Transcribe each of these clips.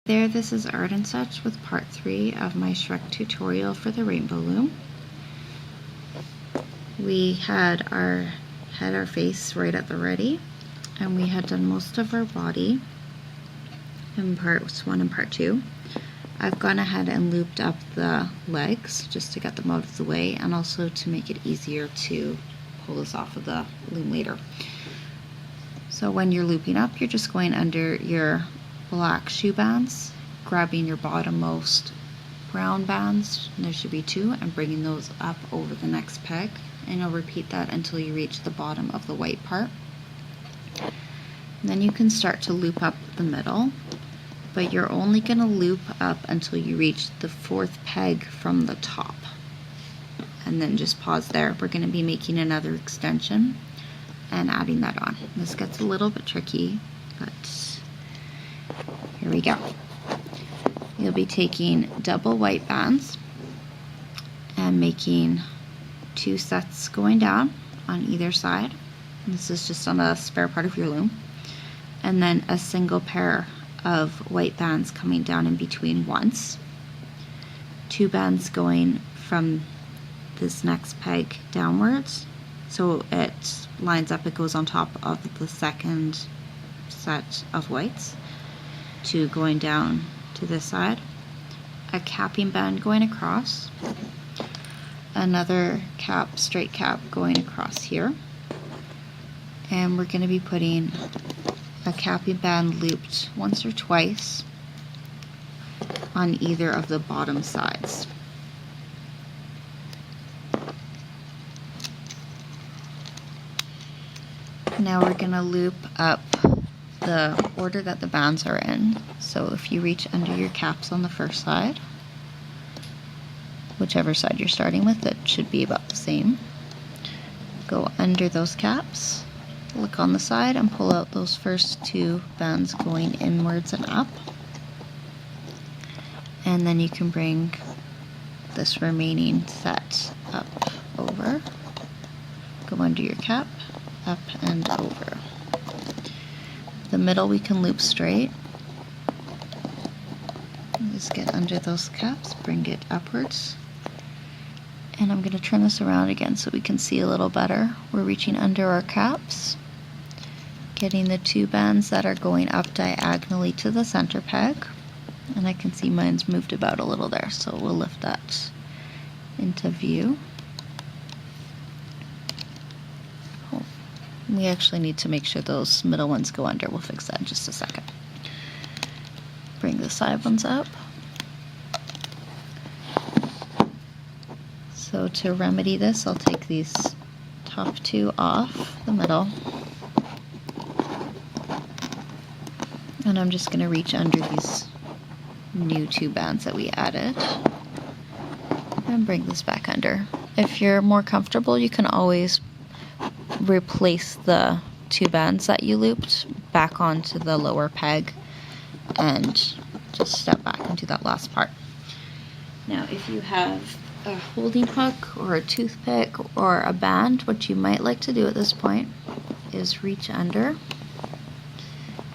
There, this is Art and Such with part 3 of my Shrek tutorial for the rainbow loom. We had our face right at the ready, and we had done most of our body in parts 1 and part 2. I've gone ahead and looped up the legs just to get them out of the way, and also to make it easier to pull this off of the loom later. So when you're looping up, you're just going under your black shoe bands, grabbing your bottommost brown bands, and there should be 2, and bringing those up over the next peg, and you'll repeat that until you reach the bottom of the white part. And then you can start to loop up the middle, but you're only going to loop up until you reach the 4th peg from the top, and then just pause there. We're going to be making another extension and adding that on. This gets a little bit tricky, but here we go. You'll be taking double white bands and making 2 sets going down on either side. This is just on a spare part of your loom. And then a single pair of white bands coming down in between once. 2 bands going from this next peg downwards, so it lines up, it goes on top of the second set of whites, to going down to this side, a capping band going across, another cap, straight cap going across here, and we're going to be putting a capping band looped once or twice on either of the bottom sides. Now we're going to loop up the order that the bands are in. So if you reach under your caps on the first side, whichever side you're starting with, it should be about the same. Go under those caps, look on the side, and pull out those first 2 bands going inwards and up. And then you can bring this remaining set up over. Go under your cap, up and over. The middle we can loop straight. Just get under those caps, bring it upwards. And I'm going to turn this around again so we can see a little better. We're reaching under our caps, getting the 2 bands that are going up diagonally to the center peg. And I can see mine's moved about a little there, so we'll lift that into view. We actually need to make sure those middle ones go under. We'll fix that in just a second. Bring the side ones up. So to remedy this, I'll take these top 2 off the middle. And I'm just going to reach under these new 2 bands that we added and bring this back under. If you're more comfortable, you can always replace the 2 bands that you looped back onto the lower peg and just step back and do that last part. Now if you have a holding hook or a toothpick or a band, what you might like to do at this point is reach under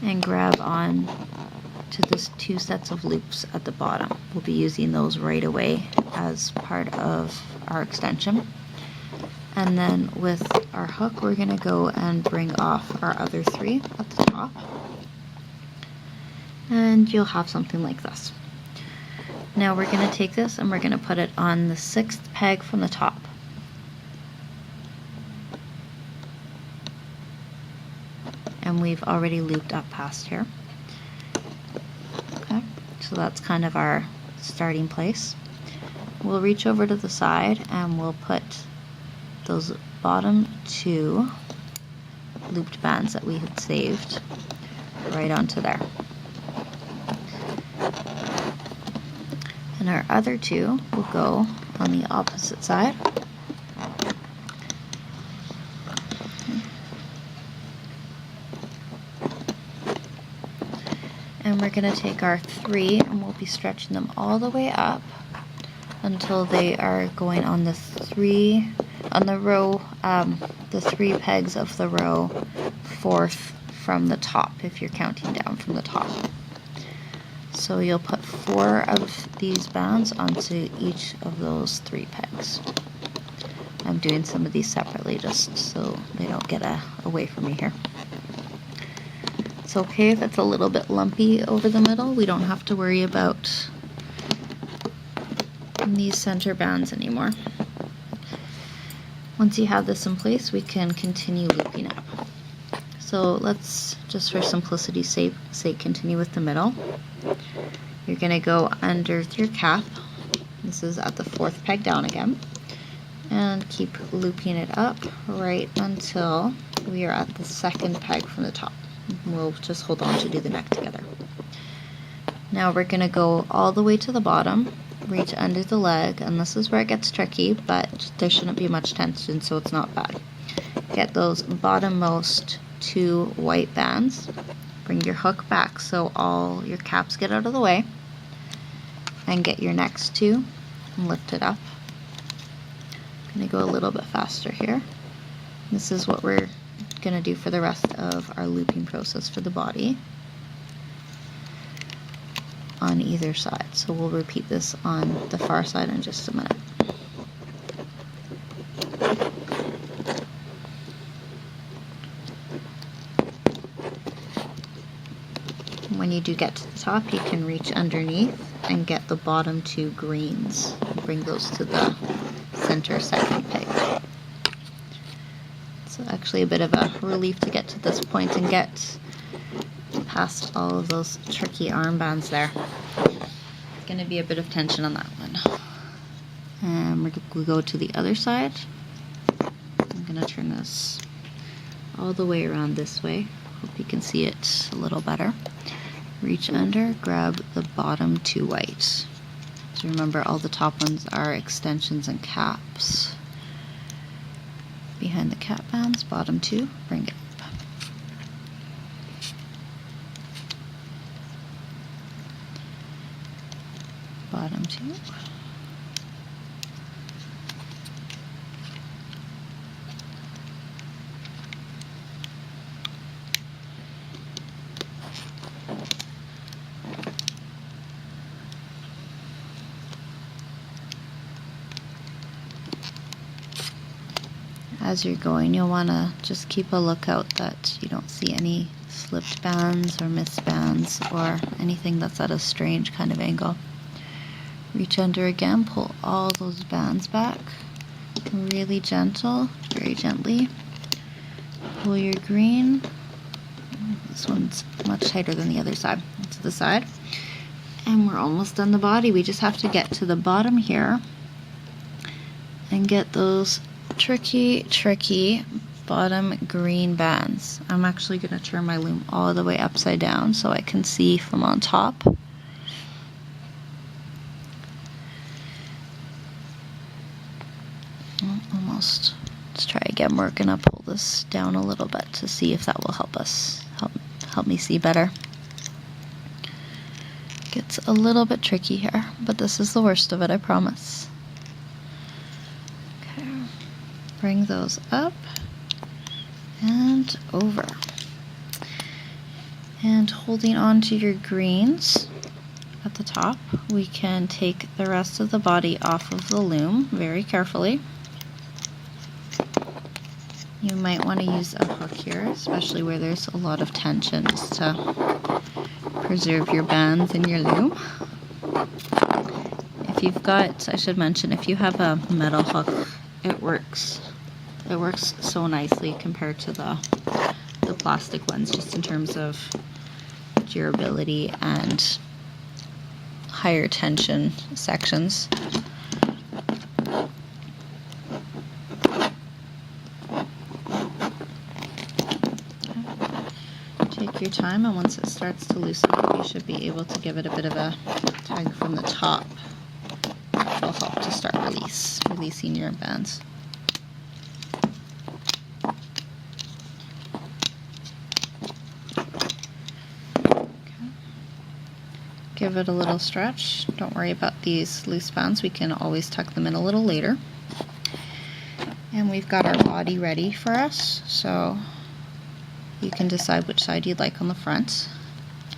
and grab on to this 2 sets of loops at the bottom. We'll be using those right away as part of our extension. And then with our hook, we're going to go and bring off our other 3 at the top. And you'll have something like this. Now we're going to take this and we're going to put it on the 6th peg from the top. And we've already looped up past here. Okay, so that's kind of our starting place. We'll reach over to the side and we'll put those bottom 2 looped bands that we had saved right onto there. And our other 2 will go on the opposite side. And we're going to take our 3 and we'll be stretching them all the way up until they are going on the 3 on the row, the 3 pegs of the row 4th from the top, if you're counting down from the top. So So you'll put 4 of these bands onto each of those 3 pegs. I'm doing some of these separately just so they don't get away from me here. It's okay if it's a little bit lumpy over the middle. We don't have to worry about these center bands anymore. Once you have this in place, we can continue looping up. So let's, just for simplicity's sake, continue with the middle. You're going to go under your cap. This is at the 4th peg down again. And keep looping it up right until we are at the 2nd peg from the top. We'll just hold on to do the neck together. Now we're going to go all the way to the bottom, reach under the leg, and this is where it gets tricky, but there shouldn't be much tension, so it's not bad. Get those bottommost 2 white bands. Bring your hook back so all your caps get out of the way, and get your next 2 and lift it up. I'm going to go a little bit faster here. This is what we're going to do for the rest of our looping process for the body on either side. So we'll repeat this on the far side in just a minute. When you do get to the top, you can reach underneath and get the bottom 2 greens. Bring those to the center 2nd peg. It's actually a bit of a relief to get to this point and get past all of those tricky armbands there. It's going to be a bit of tension on that one. And we're going to go to the other side. I'm going to turn this all the way around this way. Hope you can see it a little better. Reach under, grab the bottom 2 white. So remember, all the top ones are extensions and caps. Behind the cap bands, bottom 2, bring it up. Bottom 2. As you're going, you'll want to just keep a lookout that you don't see any slipped bands or missed bands or anything that's at a strange kind of angle. Reach under again, pull all those bands back, really gentle, very gently. Pull your green. This one's much tighter than the other side. To the side. And we're almost done the body. We just have to get to the bottom here and get those tricky bottom green bands. I'm actually going to turn my loom all the way upside down so I can see from on top. Almost. Let's try again. We're going to pull this down a little bit to see if that will help us, help me see better. Gets a little bit tricky here, but this is the worst of it, I promise. Bring those up and over. And holding on to your greens at the top, we can take the rest of the body off of the loom very carefully. You might want to use a hook here, especially where there's a lot of tension, just to preserve your bands in your loom. If you've got, I should mention, if you have a metal hook, it works so nicely compared to the plastic ones, just in terms of durability and higher tension sections. Take your time, and once it starts to loosen up, you should be able to give it a bit of a tug from the top. That'll help to start releasing your bands. Give it a little stretch. Don't worry about these loose bands. We can always tuck them in a little later. And we've got our body ready for us, so you can decide which side you'd like on the front,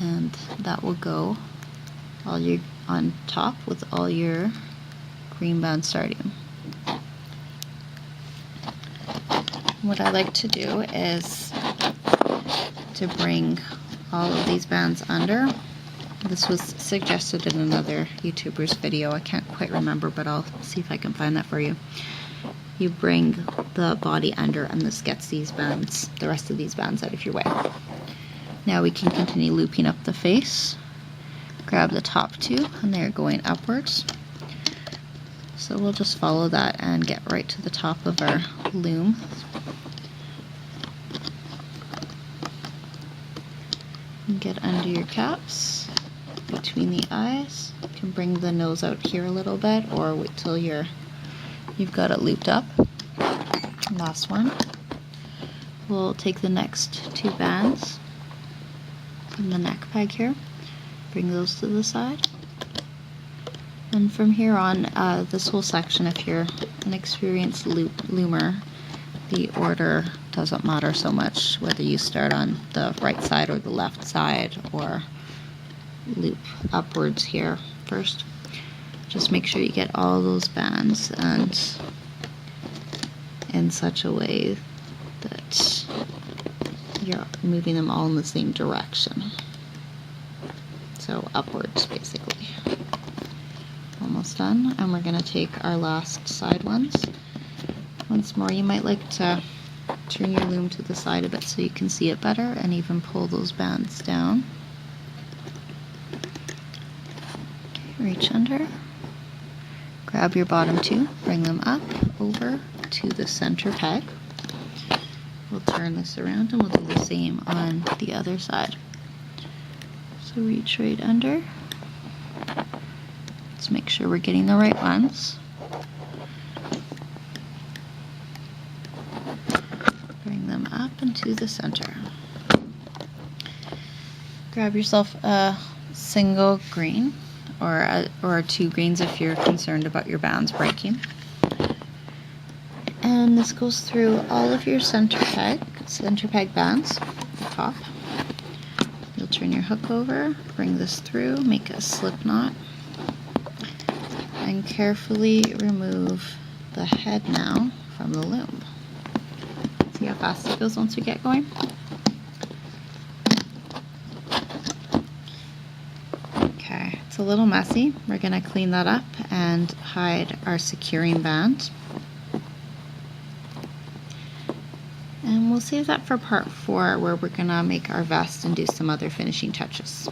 and that will go on top with all your green band starting. What I like to do is to bring all of these bands under. This was suggested in another YouTuber's video. I can't quite remember, but I'll see if I can find that for you. You bring the body under, and this gets these bands, the rest of these bands, out of your way. Now we can continue looping up the face. Grab the top two, and they're going upwards. So we'll just follow that and get right to the top of our loom. And get under your caps, between the eyes. You can bring the nose out here a little bit, or wait till you've got it looped up. Last one. We'll take the next two bands from the neck peg here, bring those to the side. And from here on, this whole section, if you're an experienced loomer, the order doesn't matter so much, whether you start on the right side or the left side, or loop upwards here first. Just make sure you get all those bands and in such a way that you're moving them all in the same direction. So upwards, basically. Almost done, and we're going to take our last side ones. Once more, you might like to turn your loom to the side a bit so you can see it better, and even pull those bands down. Okay, reach under, grab your bottom two, bring them up over to the center peg. We'll turn this around and we'll do the same on the other side. So reach right under. Let's make sure we're getting the right ones. Bring them up into the center. Grab yourself a single green, or two greens if you're concerned about your bands breaking. And this goes through all of your center peg bands, top. You'll turn your hook over, bring this through, make a slip knot, and carefully remove the head now from the loom. See how fast it goes once we get going? Okay, it's a little messy. We're going to clean that up and hide our securing band. And we'll save that for part 4, where we're going to make our vest and do some other finishing touches.